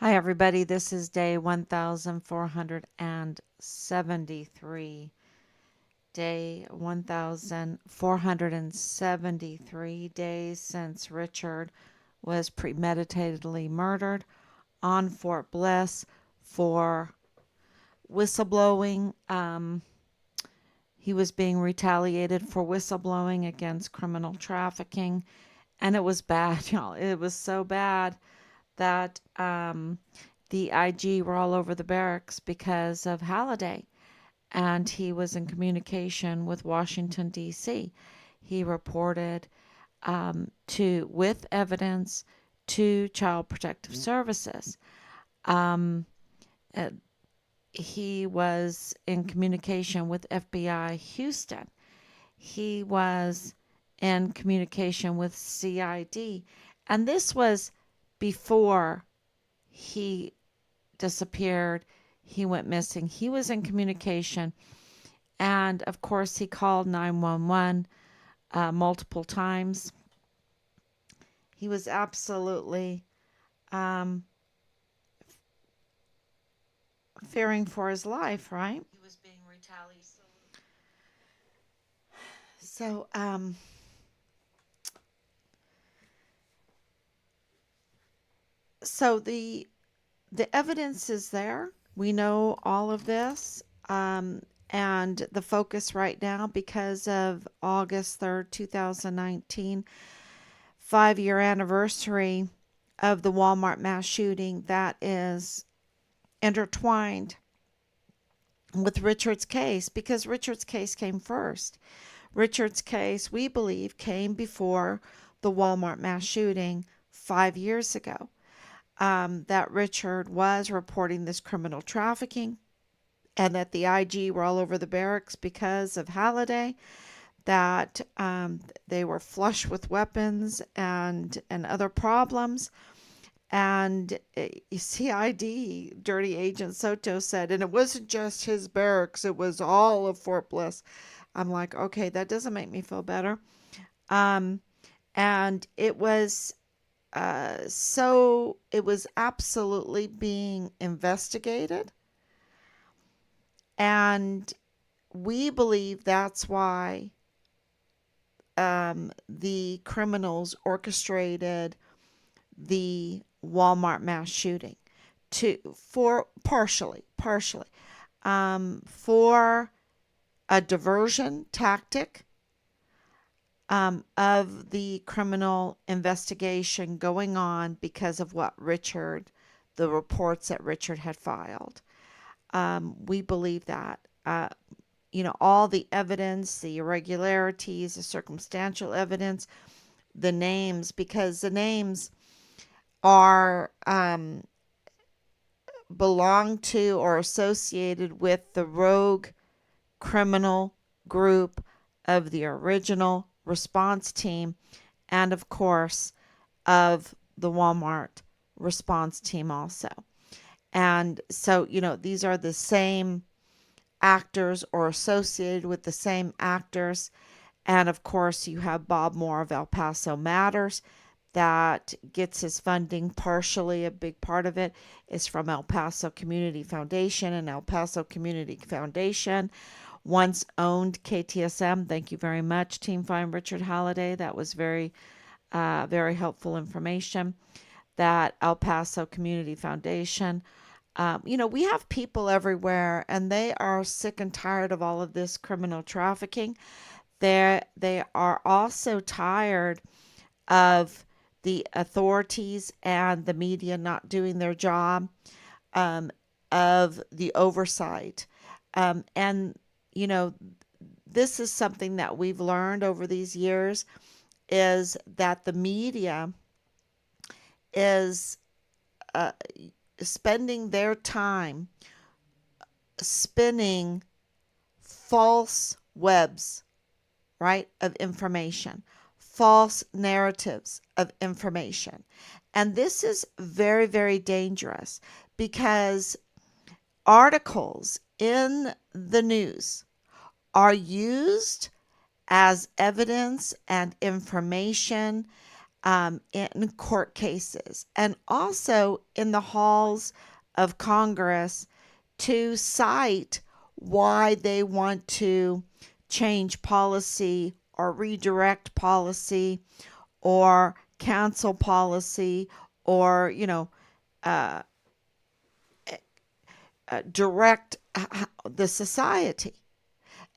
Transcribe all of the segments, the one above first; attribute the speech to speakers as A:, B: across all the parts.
A: Hi, everybody. This is day 1473. Day 1473 days since Richard was premeditatedly murdered on Fort Bliss for whistleblowing. He was being retaliated for whistleblowing against criminal trafficking, and it was bad, y'all. It was so bad that the IG were all over the barracks because of Halliday, and he was in communication with Washington D.C. He reported with evidence to Child Protective Services. Um, uh, he was in communication with FBI Houston. He was in communication with CID, and this was before he disappeared. He went missing. He was in communication. And of course, he called 911 multiple times. He was absolutely um, fearing for his life, right? He was being retaliated. So, the evidence is there. We know all of this. And the focus right now, because of August 3rd, 2019, 5-year anniversary of the Walmart mass shooting, that is intertwined with Richard's case, because Richard's case came first. Richard's case, we believe, came before the Walmart mass shooting 5 years ago. That Richard was reporting this criminal trafficking, and that the IG were all over the barracks because of Halliday, that they were flush with weapons and other problems. And CID, Dirty Agent Soto, said, and it wasn't just his barracks, it was all of Fort Bliss. I'm like, okay, that doesn't make me feel better. Um, and it was it was absolutely being investigated. And we believe that's why the criminals orchestrated the Walmart mass shooting for for a diversion tactic of the criminal investigation going on because of the reports that Richard had filed. We believe that. All the evidence, the irregularities, the circumstantial evidence, the names, because the names are belong to or associated with the rogue criminal group of the original response team, and of course of the Walmart response team also. And so, these are the same actors or associated with the same actors. And of course, you have Bob Moore of El Paso Matters that gets his funding partially. A big part of it is from El Paso Community Foundation, and El Paso Community Foundation once owned KTSM. Thank you very much, Team Find Richard Halliday. That was very, very helpful information. That El Paso Community Foundation. We have people everywhere, and they are sick and tired of all of this criminal trafficking. They are also tired of the authorities and the media not doing their job, of the oversight. And, this is something that we've learned over these years, is that the media is spending their time spinning false webs, right, of information, false narratives of information. And this is very, very dangerous, because articles in the news are used as evidence and information in court cases and also in the halls of Congress to cite why they want to change policy or redirect policy or cancel policy or, uh, direct the society.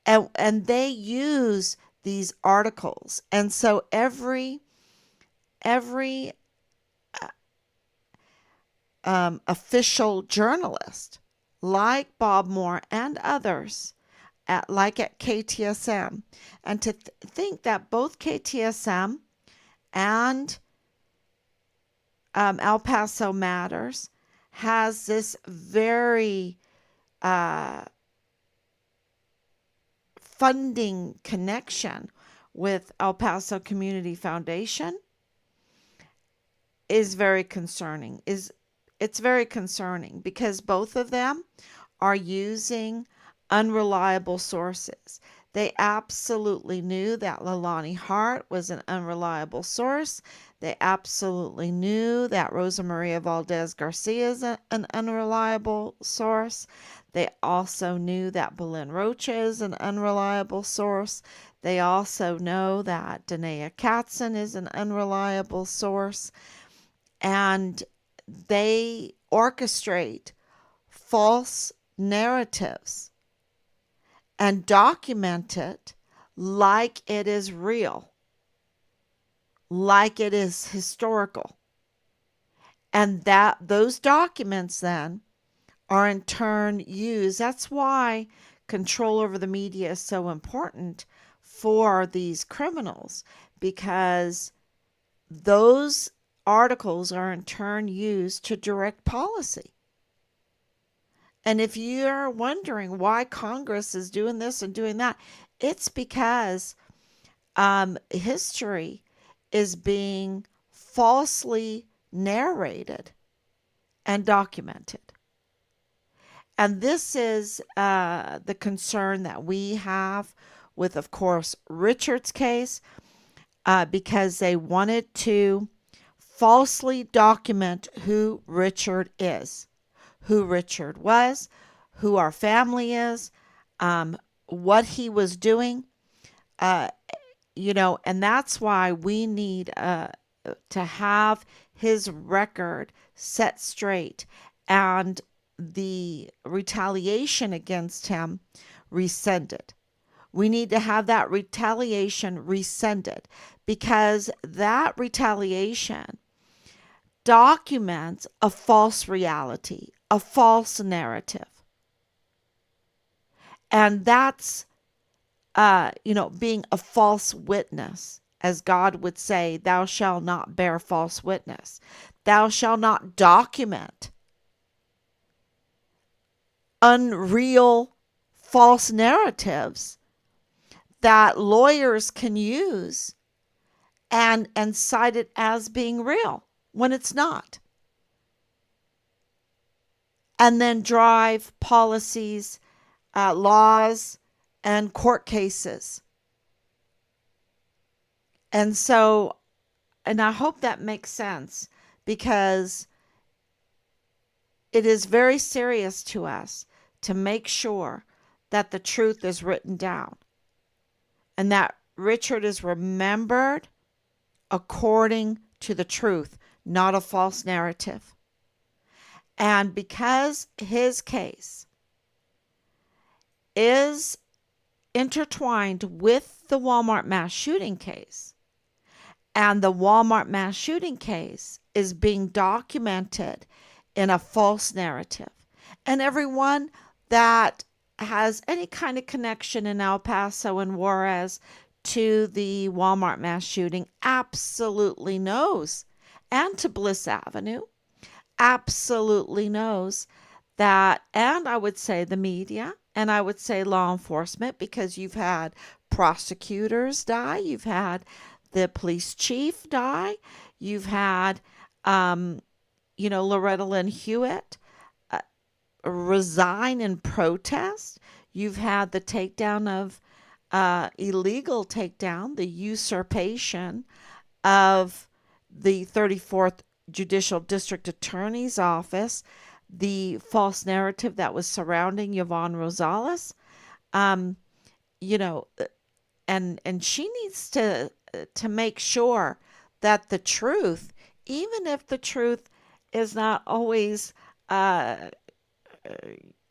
A: And they use these articles. And so every official journalist, like Bob Moore and others, like at KTSM, and to think that both KTSM and El Paso Matters has this very funding connection with El Paso Community Foundation is very concerning. It's very concerning because both of them are using unreliable sources. They absolutely knew that Leilani Hart was an unreliable source. They absolutely knew that Rosa Maria Valdez Garcia is an unreliable source. They also knew that Belen Rocha is an unreliable source. They also know that Danae Katzen is an unreliable source. And they orchestrate false narratives and document it like it is real, like it is historical. And that those documents then are in turn used. That's why control over the media is so important for these criminals, because those articles are in turn used to direct policy. And if you're wondering why Congress is doing this and doing that, it's because history is being falsely narrated and documented. And this is the concern that we have with, of course, Richard's case, because they wanted to falsely document who Richard is, who Richard was, who our family is, what he was doing, and that's why we need to have his record set straight and the retaliation against him rescinded. We need to have that retaliation rescinded because that retaliation documents a false reality, a false narrative. And that's, being a false witness. As God would say, thou shalt not bear false witness. Thou shalt not document unreal false narratives that lawyers can use and cite it as being real when it's not. And then drive policies, laws, and court cases. And I hope that makes sense, because it is very serious to us to make sure that the truth is written down and that Richard is remembered according to the truth, not a false narrative. And because his case is intertwined with the Walmart mass shooting case, and the Walmart mass shooting case is being documented in a false narrative, and everyone that has any kind of connection in El Paso and Juarez to the Walmart mass shooting absolutely knows, and to Bliss Avenue, absolutely knows that, and I would say the media, and I would say law enforcement, because you've had prosecutors die, you've had the police chief die, you've had, Loretta Lynn Hewitt resign in protest, you've had the takedown of, illegal takedown, the usurpation of the 34th Judicial District Attorney's Office, the false narrative that was surrounding Yvonne Rosales. Um, you know, and she needs to make sure that the truth, even if the truth is not always uh,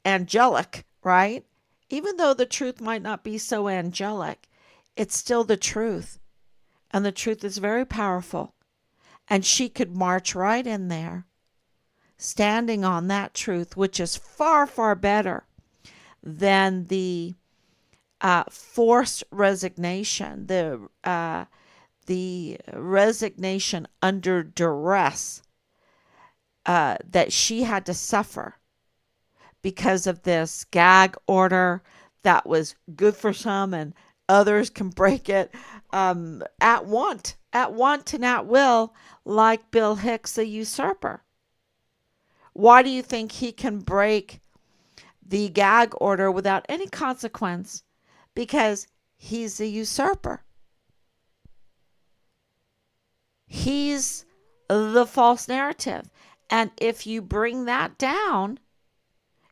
A: angelic, right? Even though the truth might not be so angelic, it's still the truth. And the truth is very powerful. And she could march right in there, standing on that truth, which is far, far better than the forced resignation, the resignation under duress that she had to suffer because of this gag order that was good for some and others can break it at want and at will, like Bill Hicks, the usurper. Why do you think he can break the gag order without any consequence? Because he's a usurper. He's the false narrative. And if you bring that down,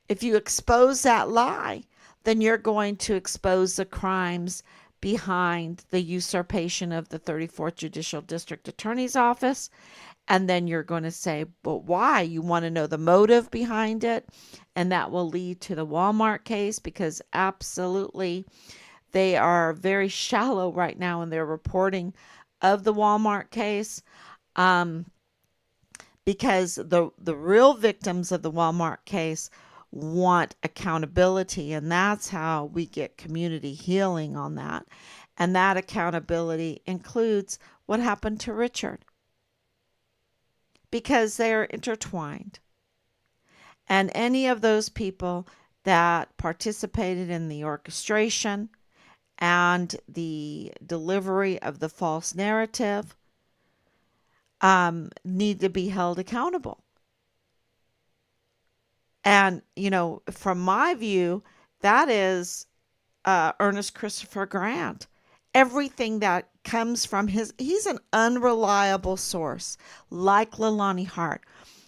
A: if you expose that lie, then you're going to expose the crimes behind the usurpation of the 34th Judicial District Attorney's Office. And then you're going to say, but why? You want to know the motive behind it. And that will lead to the Walmart case, because absolutely they are very shallow right now in their reporting of the Walmart case. Because the real victims of the Walmart case want accountability, and that's how we get community healing on that. And that accountability includes what happened to Richard, because they are intertwined. And any of those people that participated in the orchestration and the delivery of the false narrative need to be held accountable. And, from my view, that is Ernest Christopher Grant. Everything that comes from he's an unreliable source, like Leilani Hart.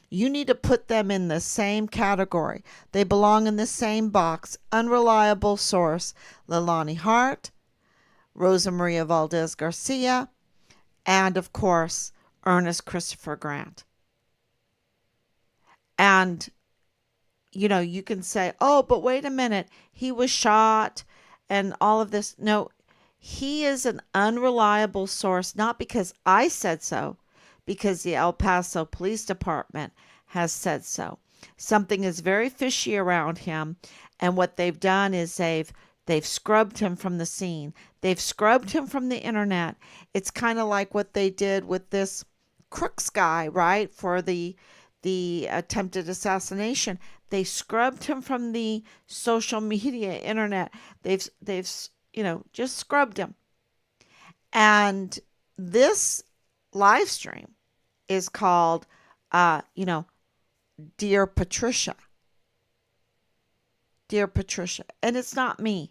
A: You need to put them in the same category. They belong in the same box. Unreliable source, Leilani Hart, Rosa Maria Valdez Garcia, and of course, Ernest Christopher Grant. And you can say, oh, but wait a minute, he was shot and all of this. No, he is an unreliable source, not because I said so, because the El Paso Police Department has said so. Something is very fishy around him, and what they've done is they've scrubbed him from the scene. They've scrubbed him from the internet. It's kind of like what they did with this Crooks guy, right, for the attempted assassination. They scrubbed him from the social media internet. They've just scrubbed him. And this live stream is called Dear Patricia. Dear Patricia. And it's not me.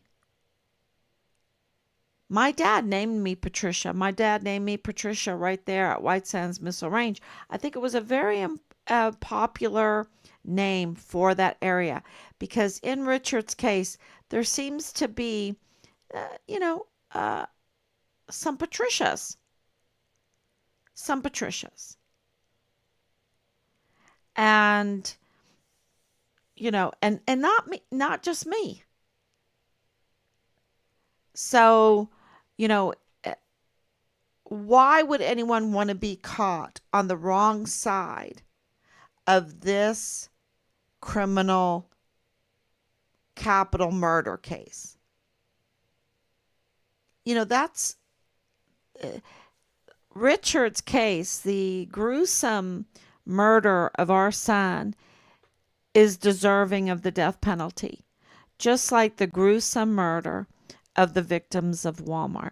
A: My dad named me Patricia. My dad named me Patricia right there at White Sands Missile Range. I think it was a very popular name for that area, because in Richard's case, there seems to be, some Patricias. Some Patricias. And, and not me, not just me. So, why would anyone want to be caught on the wrong side of this criminal capital murder case? That's Richard's case. The gruesome murder of our son is deserving of the death penalty, just like the gruesome murder of the victims of Walmart.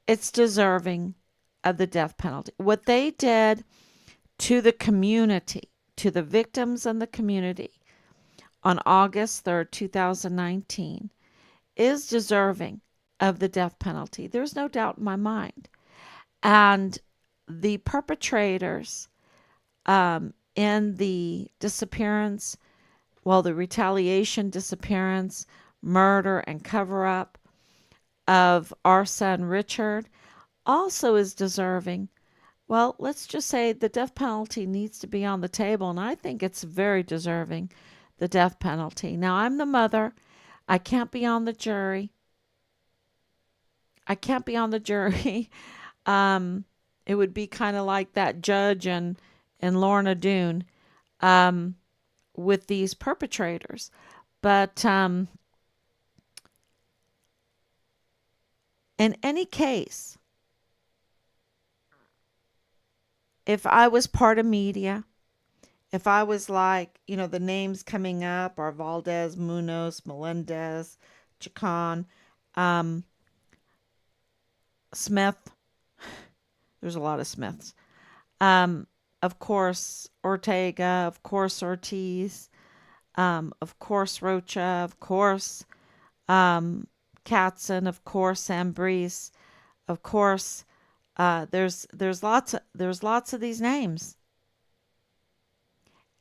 A: It's deserving of the death penalty. What they did to the community, to the victims and the community on August 3rd, 2019, is deserving of the death penalty. There's no doubt in my mind. And the perpetrators in the disappearance, well, the retaliation, disappearance, murder, and cover up of our son Richard also is deserving. Well, let's just say the death penalty needs to be on the table, and I think it's very deserving, the death penalty. Now, I'm the mother. I can't be on the jury. I can't be on the jury. It would be kind of like that judge in Lorna Doone with these perpetrators. But in any case, if I was part of media, if I was like, the names coming up are Valdez, Munoz, Melendez, Chacon, Smith, there's a lot of Smiths. Of course, Ortega, of course, Ortiz, of course, Rocha, of course, Katzen, of course, Ambrose, of course. There's lots of these names,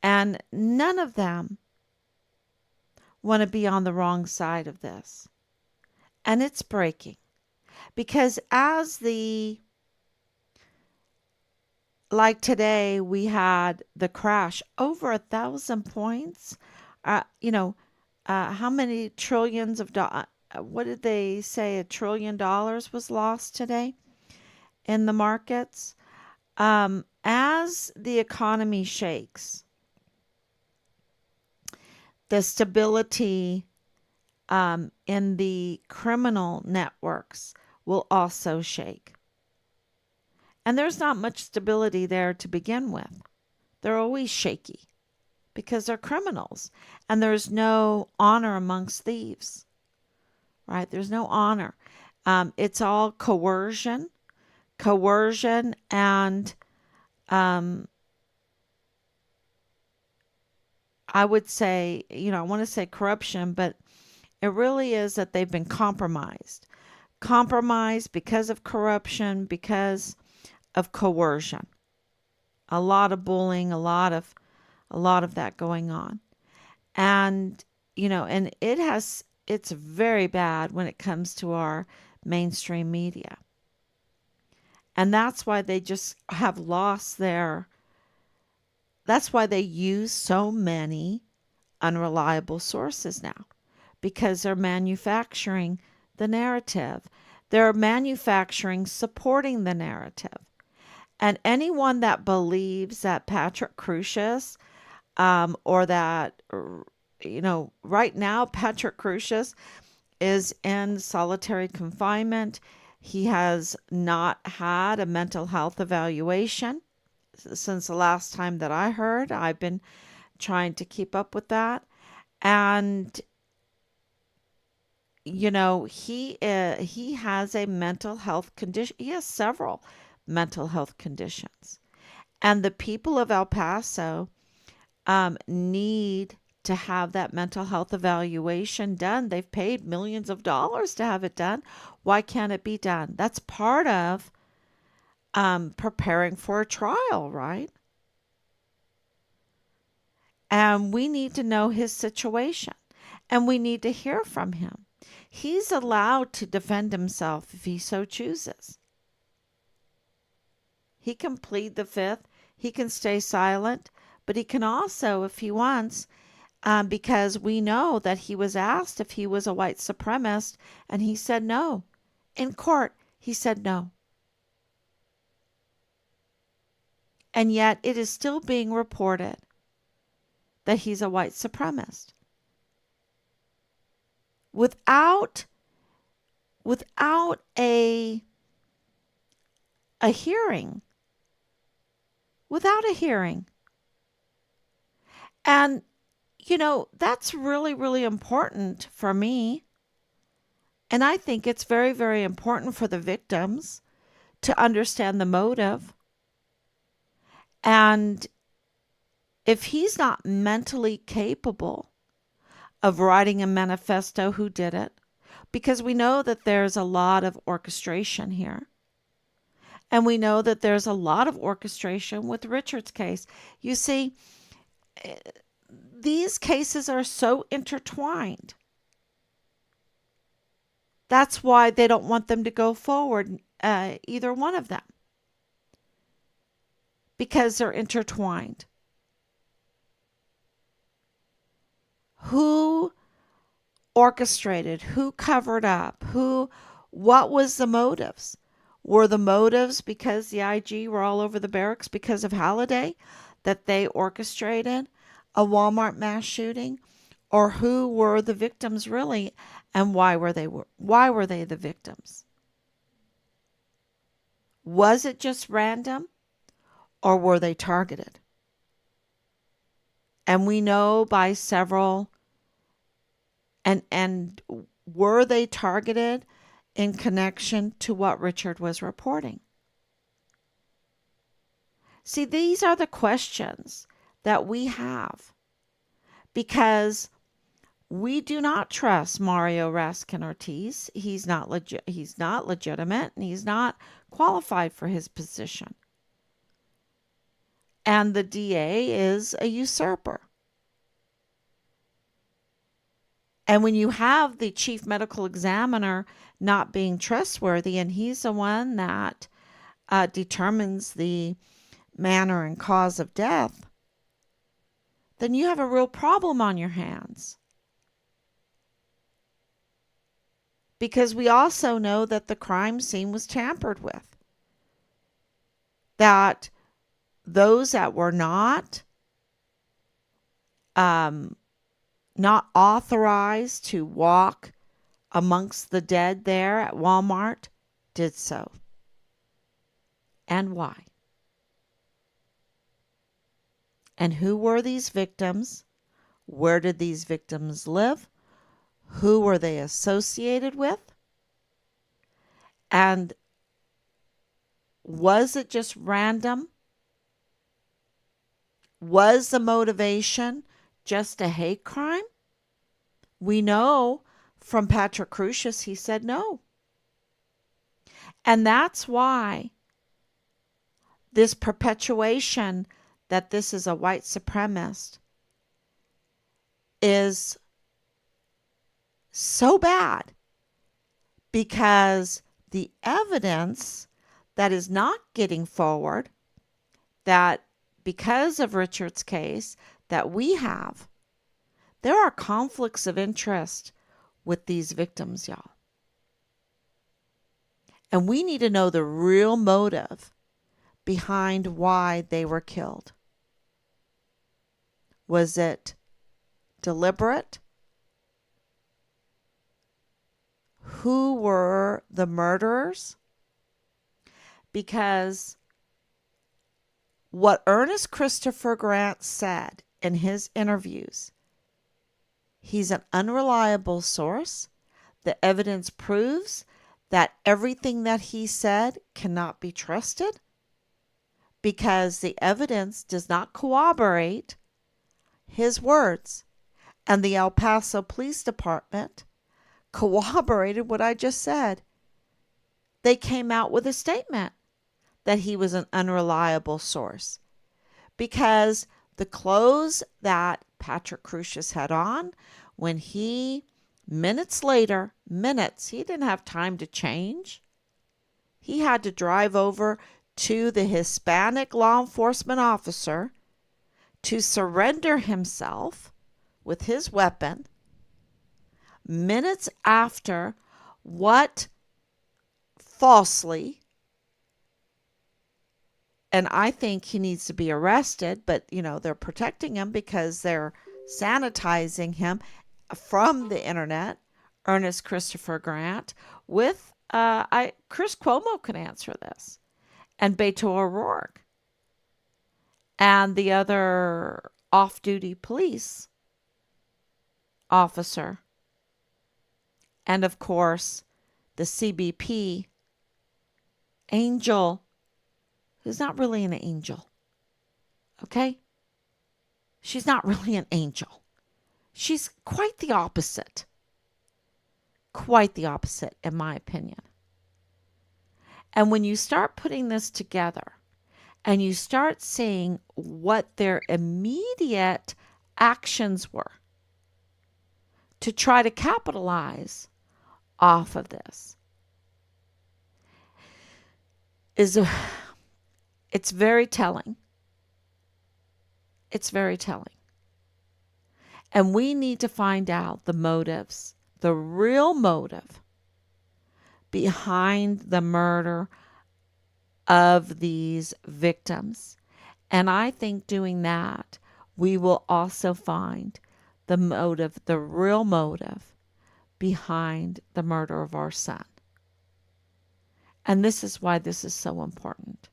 A: and none of them want to be on the wrong side of this, and it's breaking because like today we had the crash over 1,000 points. How many trillions of dollars? What did they say? $1 trillion was lost today in the markets. As the economy shakes, the stability in the criminal networks will also shake. And there's not much stability there to begin with. They're always shaky because they're criminals. And there's no honor amongst thieves, right? There's no honor. It's all coercion, and I would say, I want to say corruption, but it really is that they've been compromised. Compromised because of corruption, because of coercion. A lot of bullying, a lot of that going on. And, and it's very bad when it comes to our mainstream media. And that's why they just have lost that's why they use so many unreliable sources now, because they're manufacturing the narrative. They're manufacturing supporting the narrative. And anyone that believes that Patrick Crusius, or that, right now Patrick Crusius is in solitary confinement. He has not had a mental health evaluation since the last time that I heard. I've been trying to keep up with that. And, he has a mental health condition. He has several mental health conditions. And the people of El Paso need to have that mental health evaluation done. They've paid millions of dollars to have it done. Why can't it be done? That's part of preparing for a trial, right? And we need to know his situation, and we need to hear from him. He's allowed to defend himself if he so chooses. He can plead the fifth. He can stay silent, but he can also, if he wants, because we know that he was asked if he was a white supremacist, and he said no. In court, he said no. And yet it is still being reported that he's a white supremacist. Without a hearing. Without a hearing. And, that's really, really important for me. And I think it's very, very important for the victims to understand the motive. And if he's not mentally capable of writing a manifesto, who did it? Because we know that there's a lot of orchestration here. And we know that there's a lot of orchestration with Richard's case. You see, these cases are so intertwined. That's why they don't want them to go forward, either one of them, because they're intertwined. Who orchestrated? Who covered up? What was the motives? Were the motives because the IG were all over the barracks because of Halliday that they orchestrated a Walmart mass shooting? Or who were the victims really, and why were they the victims? Was it just random, or were they targeted? And we know by several, and were they targeted in connection to what Richard was reporting? See, these are the questions that we have, because we do not trust Mario Raskin Ortiz. He's not legitimate, and he's not qualified for his position. And the DA is a usurper. And when you have the chief medical examiner not being trustworthy, and he's the one that determines the manner and cause of death, then you have a real problem on your hands. Because we also know that the crime scene was tampered with. That those that were not authorized to walk amongst the dead there at Walmart did so. And why? And who were these victims? Where did these victims live? Who were they associated with? And was it just random? Was the motivation just a hate crime? We know from Patrick Crucius, he said no. And that's why this perpetuation that this is a white supremacist is so bad, because the evidence that is not getting forward, that because of Richard's case that we have, there are conflicts of interest with these victims, y'all. And we need to know the real motive behind why they were killed. Was it deliberate? Who were the murderers? Because what Ernest Christopher Grant said in his interviews, he's an unreliable source. The evidence proves that everything that he said cannot be trusted, because the evidence does not corroborate his words. And the El Paso Police Department corroborated what I just said. They came out with a statement that he was an unreliable source, because the clothes that Patrick Crucius had on, when he, minutes, he didn't have time to change. He had to drive over to the Hispanic law enforcement officer to surrender himself with his weapon minutes after what falsely, and I think he needs to be arrested, but they're protecting him because they're sanitizing him from the internet. Ernest Christopher Grant with Chris Cuomo can answer this, and Beto O'Rourke, and the other off-duty police officer, and of course the CBP angel, who's not really an angel. Okay? She's not really an angel. She's quite the opposite. Quite the opposite, in my opinion. And when you start putting this together and you start seeing what their immediate actions were to try to capitalize off of this, is it's very telling. It's very telling. And we need to find out the motives, the real motive behind the murder of these victims. And I think doing that, we will also find the motive, the real motive behind the murder of our son. And this is why this is so important.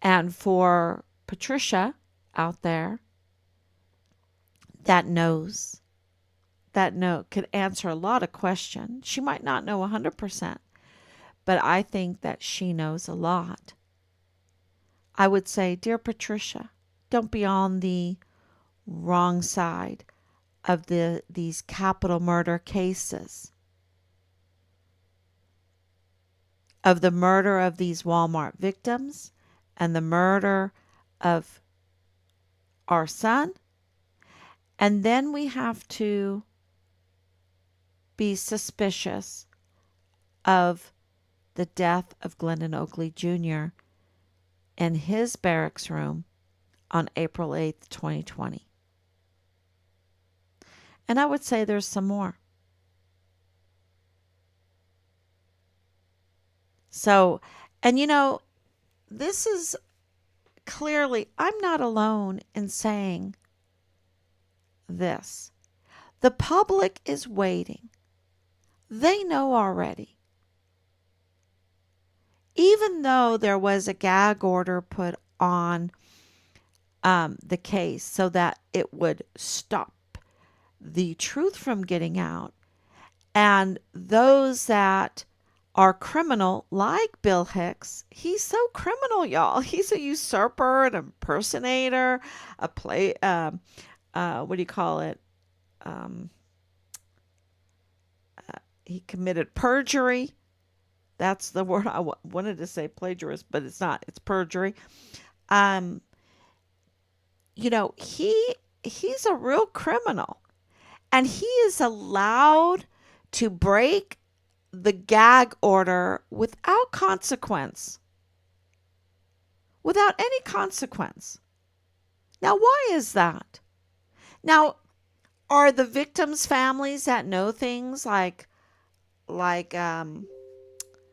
A: And for Patricia out there that knows, could answer a lot of questions. She might not know 100%, but I think that she knows a lot. I would say, dear Patricia, don't be on the wrong side of these capital murder cases, of the murder of these Walmart victims and the murder of our son. And then we have to be suspicious of the death of Glendon Oakley Jr. in his barracks room on April 8th, 2020. And I would say there's some more. So, and this is clearly, I'm not alone in saying this. The public is waiting. They know already. Even though there was a gag order put on the case so that it would stop the truth from getting out, and those that are criminal, like Bill Hicks, he's so criminal, y'all. He's a usurper, an impersonator, a what do you call it? He committed perjury. That's the word I wanted to say, plagiarist, but it's not. It's perjury. He's a real criminal, and he is allowed to break the gag order without consequence. Without any consequence. Now, why is that? Now, are the victims' families that know things like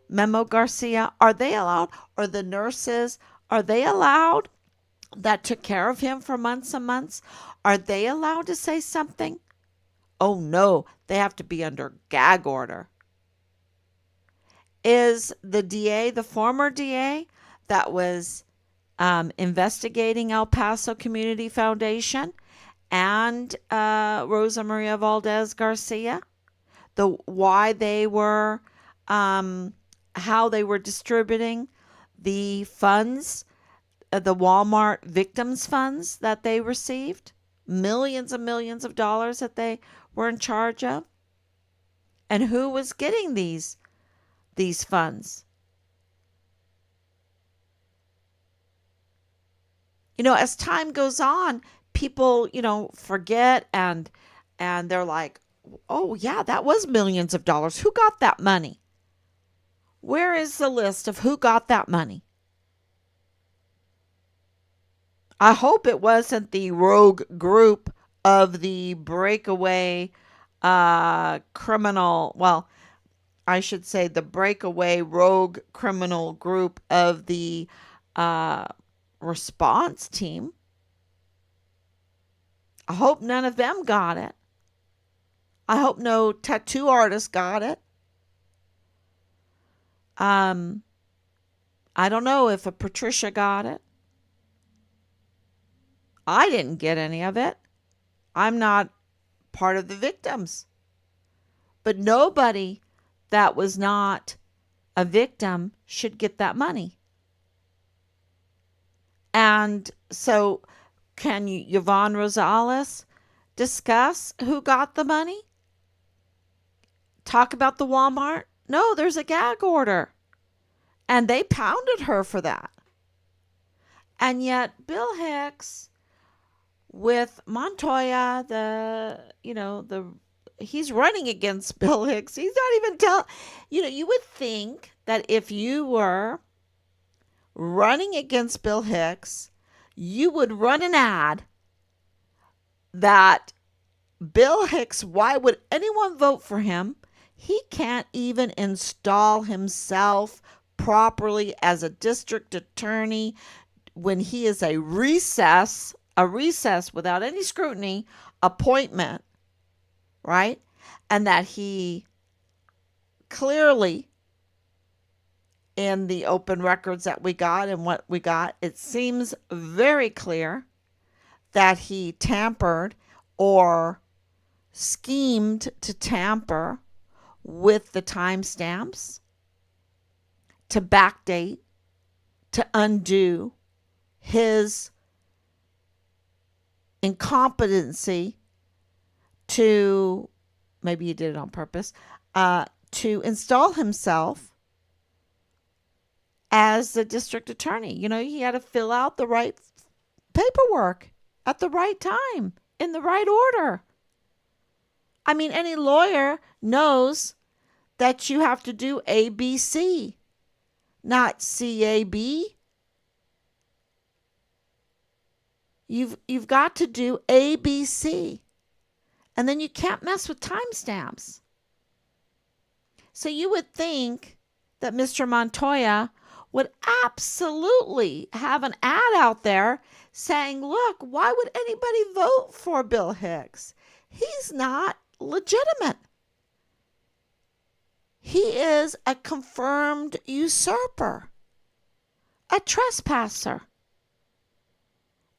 A: Memo Garcia, are they allowed? Or the nurses, are they allowed that took care of him for months and months? Are they allowed to say something? Oh no, they have to be under gag order. Is the DA, the former DA that was investigating El Paso Community Foundation and Rosa Maria Valdez Garcia, why they were, how they were distributing the funds, the Walmart victims funds that they received, millions and millions of dollars that they were in charge of, and who was getting these funds? As time goes on, people, forget, and they're like, oh yeah, that was millions of dollars. Who got that money? Where is the list of who got that money? I hope it wasn't the rogue group of the breakaway criminal, well, I should say the breakaway rogue criminal group of the response team. I hope none of them got it. I hope no tattoo artist got it. I don't know if a Patricia got it. I didn't get any of it. I'm not part of the victims. But nobody that was not a victim should get that money. And so, can Yvonne Rosales discuss who got the money? Talk about the Walmart? No, there's a gag order. And they pounded her for that. And yet Bill Hicks with Montoya, he's running against Bill Hicks. He's not even you would think that if you were running against Bill Hicks, you would run an ad that Bill Hicks, why would anyone vote for him? He can't even install himself properly as a district attorney when he is a recess without any scrutiny appointment, right? And that he clearly, in the open records that we got and what we got, it seems very clear that he tampered or schemed to tamper with the timestamps, to backdate, to undo his incompetency, to, maybe he did it on purpose, to install himself as the district attorney. He had to fill out the right paperwork at the right time, in the right order. I mean, any lawyer knows that you have to do ABC, not CAB. You've got to do ABC. And then you can't mess with timestamps. So you would think that Mr. Montoya would absolutely have an ad out there saying, look, why would anybody vote for Bill Hicks? He's not legitimate. He is a confirmed usurper, a trespasser.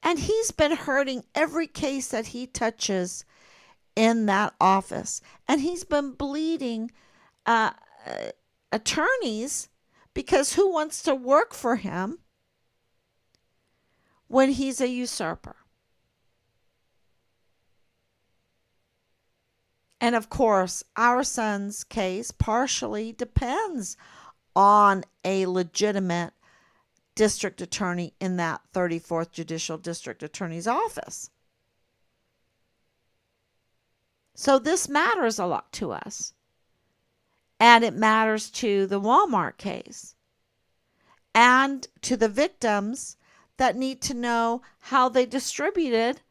A: And he's been hurting every case that he touches in that office. And he's been bleeding attorneys, because who wants to work for him when he's a usurper? And of course, our son's case partially depends on a legitimate district attorney in that 34th Judicial District Attorney's office. So this matters a lot to us. And it matters to the Walmart case and to the victims that need to know how they distributed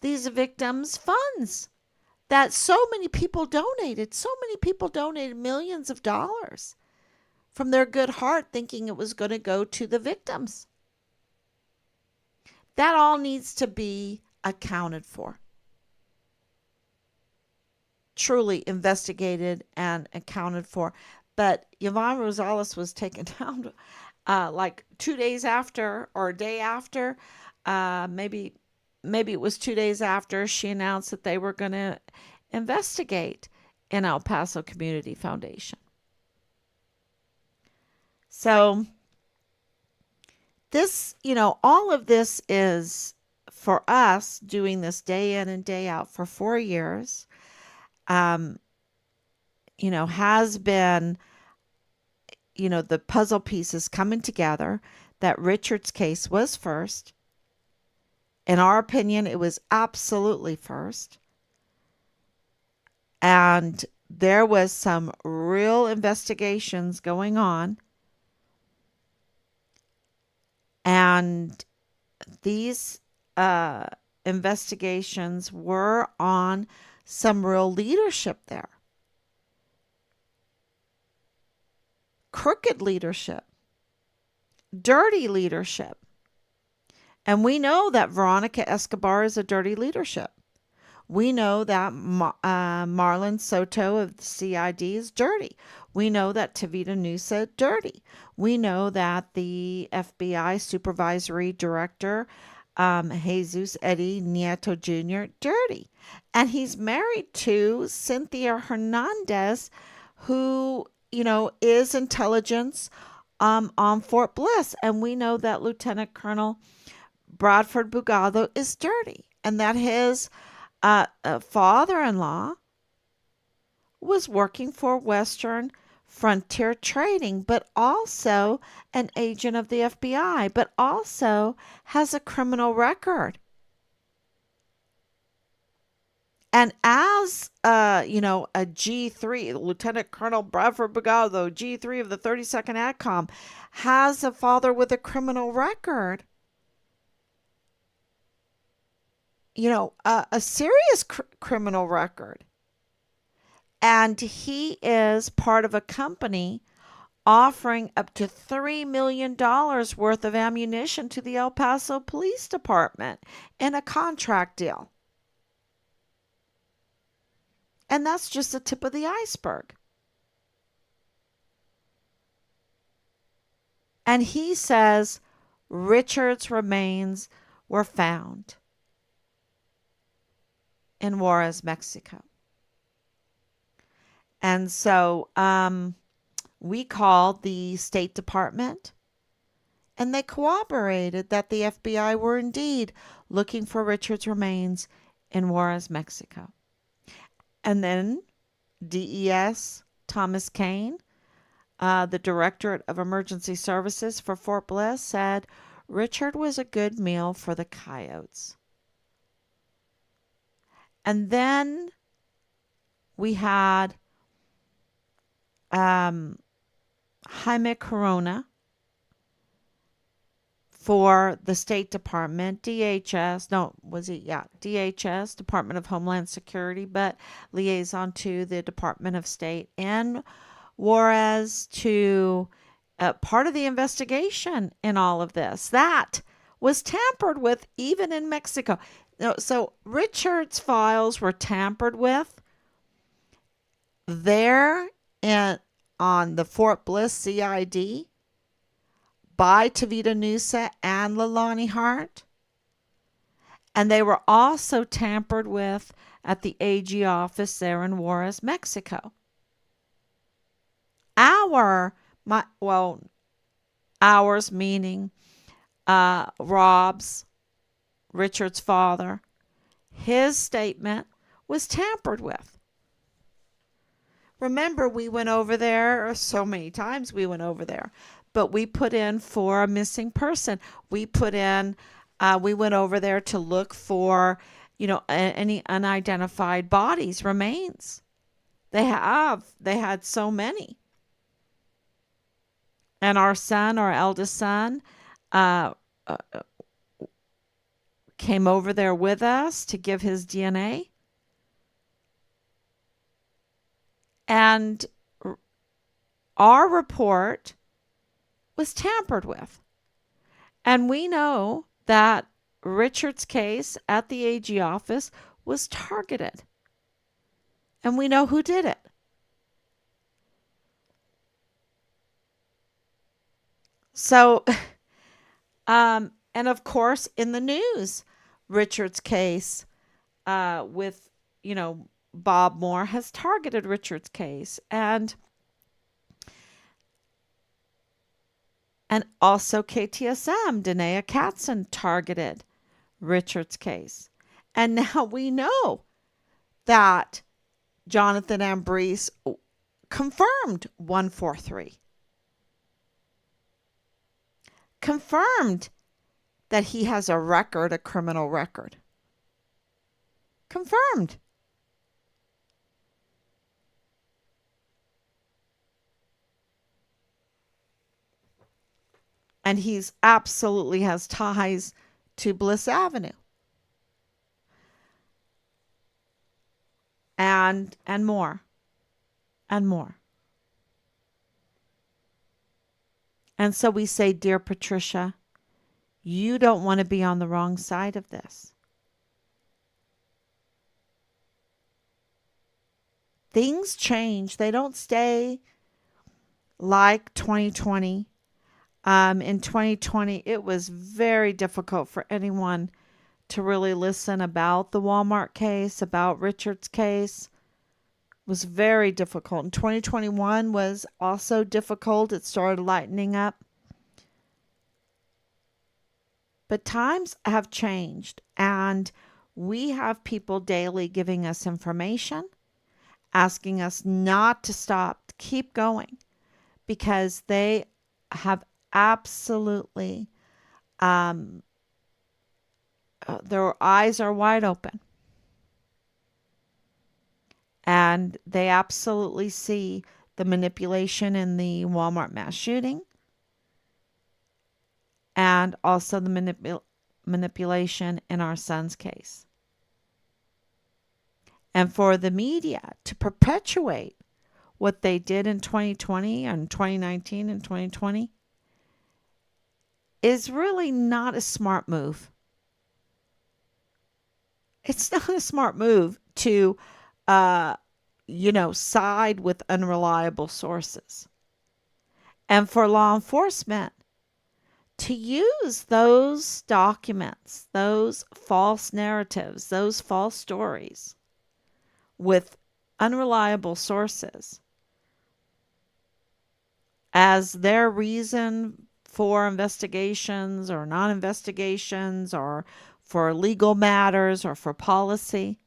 A: these victims' funds that so many people donated. So many people donated millions of dollars from their good heart, thinking it was going to go to the victims. That all needs to be accounted for, truly investigated and accounted for. But Yvonne Rosales was taken down like 2 days after, or a day after, maybe it was 2 days after she announced that they were going to investigate in El Paso Community Foundation. So this, all of this is for us doing this day in and day out for 4 years. Has been, the puzzle pieces coming together, that Richard's case was first. In our opinion, it was absolutely first. And there was some real investigations going on. And these investigations were on some real leadership there. Crooked leadership. Dirty leadership. And we know that Veronica Escobar is a dirty leadership. We know that Marlon Soto of the CID is dirty. We know that Tavita Nusa dirty. We know that the FBI Supervisory Director, Jesus Eddie Nieto Jr., dirty. And he's married to Cynthia Hernandez, who, is intelligence on Fort Bliss. And we know that Lieutenant Colonel Bradford Bugado is dirty, and that his father-in-law was working for Western Frontier Trading, but also an agent of the FBI, but also has a criminal record. And as a G3, Lieutenant Colonel Bradford Bogado, G3 of the 32nd ATCOM, has a father with a criminal record. A serious criminal record. And he is part of a company offering up to $3 million worth of ammunition to the El Paso Police Department in a contract deal. And that's just the tip of the iceberg. And he says Richard's remains were found in Juarez, Mexico. And so we called the State Department, and they corroborated that the FBI were indeed looking for Richard's remains in Juarez, Mexico. And then DES Thomas Kane, the Directorate of Emergency Services for Fort Bliss, said Richard was a good meal for the coyotes. And then we had Jaime Corona for the State Department, DHS, DHS, Department of Homeland Security, but liaison to the Department of State in Juarez to part of the investigation in all of this. That was tampered with even in Mexico. So Richard's files were tampered with there on the Fort Bliss CID by Tavita Nusa and Leilani Hart. And they were also tampered with at the AG office there in Juarez, Mexico. Ours meaning Rob's, Richard's father, his statement was tampered with. Remember, we went over there so many times. We went over there, but we put in for a missing person. We went over there to look for, any unidentified bodies, remains. They had so many. And our eldest son, came over there with us to give his DNA. And our report was tampered with. And we know that Richard's case at the AG office was targeted. And we know who did it. So, and of course, in the news, Richard's case with, Bob Moore has targeted Richard's case. And also KTSM, Danae Katzen, targeted Richard's case. And now we know that Jonathan Ambrose confirmed 143. Confirmed that he has a criminal record. Confirmed. And he's absolutely has ties to Bliss Avenue. And more. And more. And so we say, dear Patricia, you don't want to be on the wrong side of this. Things change. They don't stay like 2020. In 2020, it was very difficult for anyone to really listen about the Walmart case, about Richard's case. It was very difficult. And 2021 was also difficult. It started lightening up. But times have changed, and we have people daily giving us information, asking us not to stop, to keep going, because they have absolutely, um, their eyes are wide open, and they absolutely see the manipulation in the Walmart mass shooting, and also the manipulation in our son's case. And for the media to perpetuate what they did in 2020 and 2019 and 2020 is really not a smart move. It's not a smart move to, uh, side with unreliable sources. And for law enforcement to use those documents, those false narratives, those false stories with unreliable sources as their reason for investigations or non-investigations or for legal matters or for policy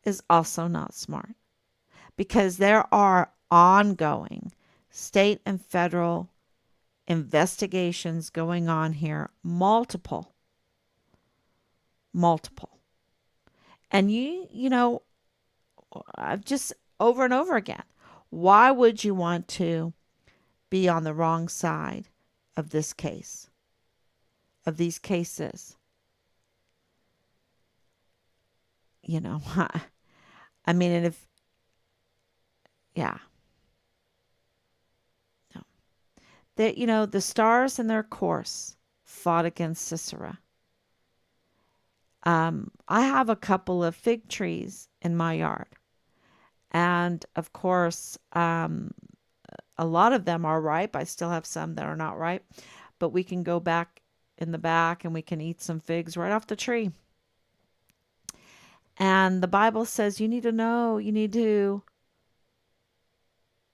A: is also not smart, because there are ongoing state and federal investigations going on here, multiple. And I've just over and over again, why would you want to be on the wrong side of this case, of these cases? I mean, and if, yeah, no, that, the stars in their course fought against Sisera. I have a couple of fig trees in my yard, and of course, a lot of them are ripe. I still have some that are not ripe, but we can go back in the back and we can eat some figs right off the tree. And the Bible says you need to know, you need to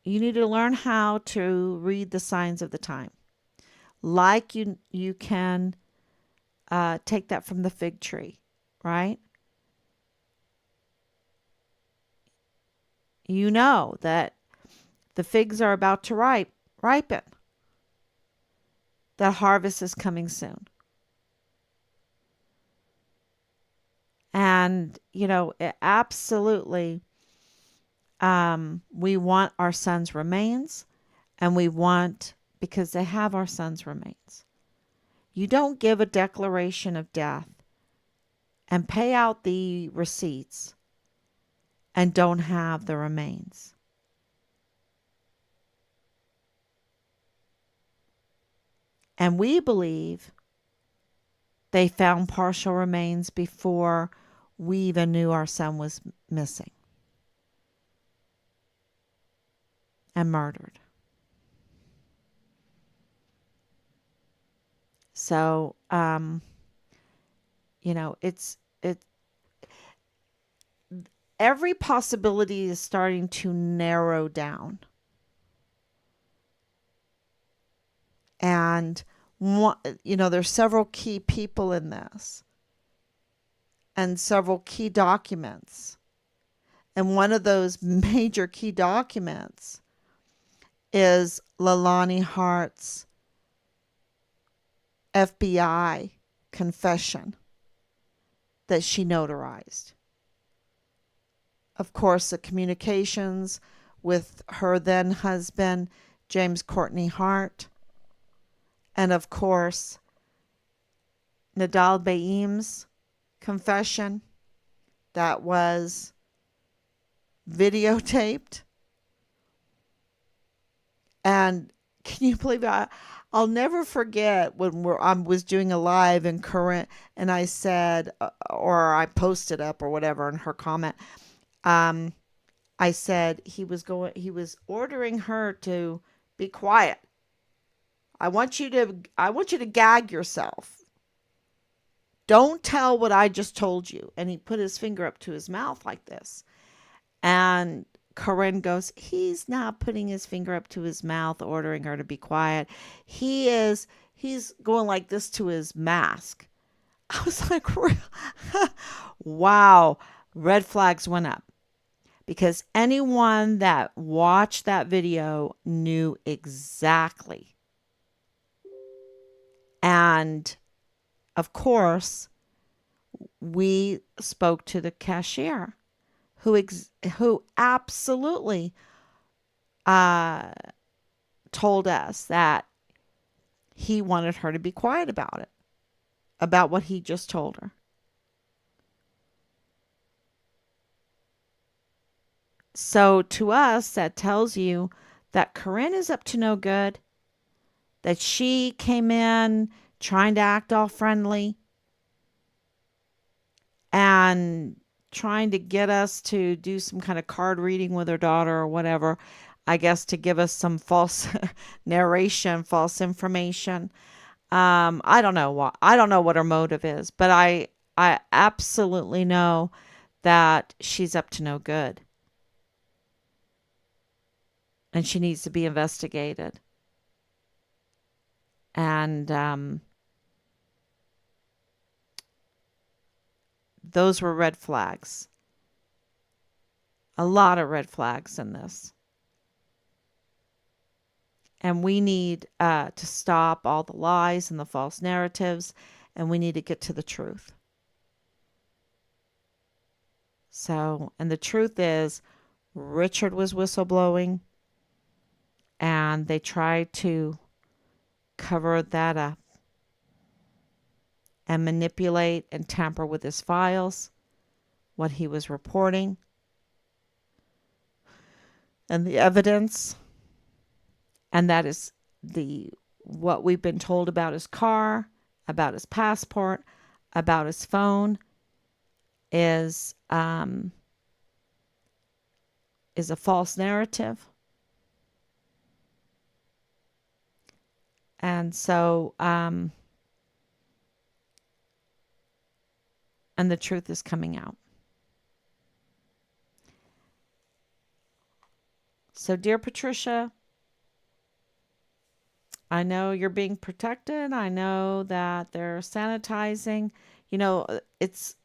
A: learn how to read the signs of the time. Like you can take that from the fig tree, right? You know that the figs are about to ripen. That harvest is coming soon. And, absolutely, we want our son's remains, and because they have our son's remains. You don't give a declaration of death and pay out the receipts and don't have the remains. And we believe they found partial remains before we even knew our son was missing and murdered. So, it's every possibility is starting to narrow down. And there's several key people in this and several key documents. And one of those major key documents is Leilani Hart's FBI confession that she notarized. Of course, the communications with her then husband, James Courtney Hart, and of course, Nadal Baim's confession that was videotaped. And can you believe it? I'll never forget when I was doing a live in Current, and I said, or I posted up or whatever in her comment, I said he was ordering her to be quiet. I want you to gag yourself. Don't tell what I just told you. And he put his finger up to his mouth like this. And Corinne goes, he's not putting his finger up to his mouth, ordering her to be quiet. He's going like this to his mask. I was like, wow, red flags went up. because anyone that watched that video knew exactly. And of course, we spoke to the cashier who absolutely uh, told us that he wanted her to be quiet about it, about what he just told her. So to us, that tells you that Corinne is up to no good, that she came in trying to act all friendly and trying to get us to do some kind of card reading with her daughter or whatever, I guess to give us some false narration, false information. I don't know what her motive is, but I absolutely know that she's up to no good and she needs to be investigated. And those were red flags. A lot of red flags in this. And we need to stop all the lies and the false narratives, and we need to get to the truth. So, and the truth is, Richard was whistleblowing, and they tried to cover that up and manipulate and tamper with his files, what he was reporting, and the evidence. And that is what we've been told about his car, about his passport, about his phone is a false narrative. And so and the truth is coming out. So, dear Patricia, I know you're being protected. I know that they're sanitizing. You know, it's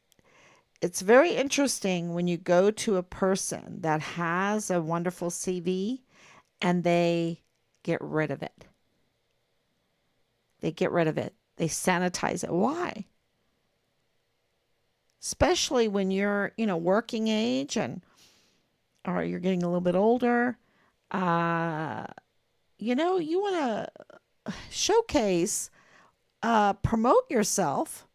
A: very interesting when you go to a person that has a wonderful CV and they get rid of it. They get rid of it. They sanitize it. Why? Especially when you're, working age or you're getting a little bit older. You want to showcase, promote yourself,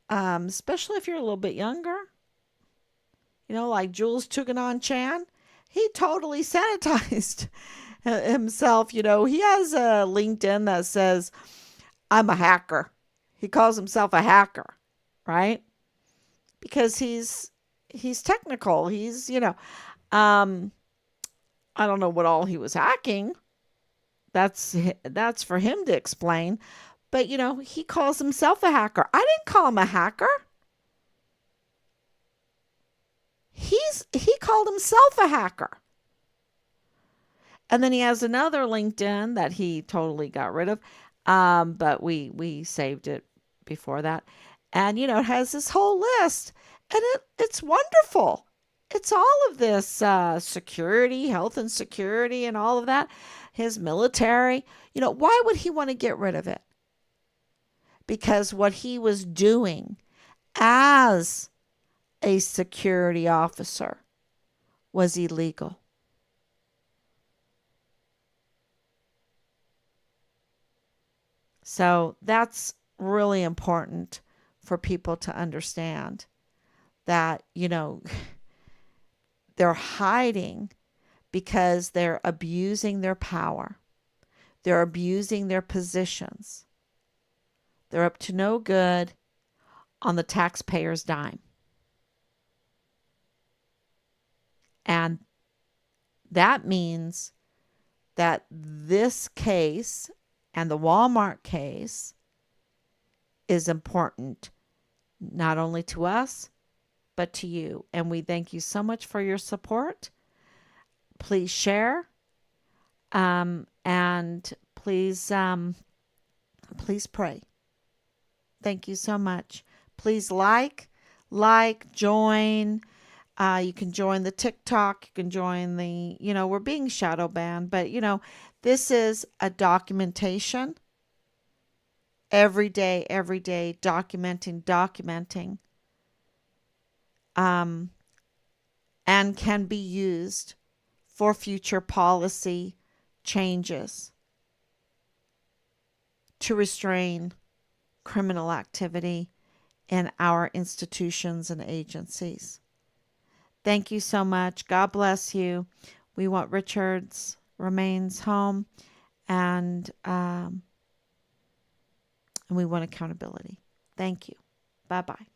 A: especially if you're a little bit younger. Like Jules Tuganon Chan, he totally sanitized himself. He has a LinkedIn that says, "I'm a hacker." He calls himself a hacker, right? Because he's technical. He's, I don't know what all he was hacking. That's for him to explain. But, he calls himself a hacker. I didn't call him a hacker. He called himself a hacker. And then he has another LinkedIn that he totally got rid of. But we saved it before that. And, it has this whole list. And it's wonderful. It's all of this security, health and security and all of that. His military. Why would he want to get rid of it? Because what he was doing as a security officer was illegal. So that's really important for people to understand that, they're hiding because they're abusing their power. They're abusing their positions. They're up to no good on the taxpayer's dime. And that means that this case and the Walmart case is important not only to us, but to you. And we thank you so much for your support. Please share. And please pray. Thank you so much. Please like, like, join. You can join the TikTok. You can join the, we're being shadow banned, but this is a documentation every day, documenting, um, and can be used for future policy changes to restrain criminal activity in our institutions and agencies. Thank you so much. God bless you. We want Richard's remains home, and we want accountability. Thank you. Bye bye.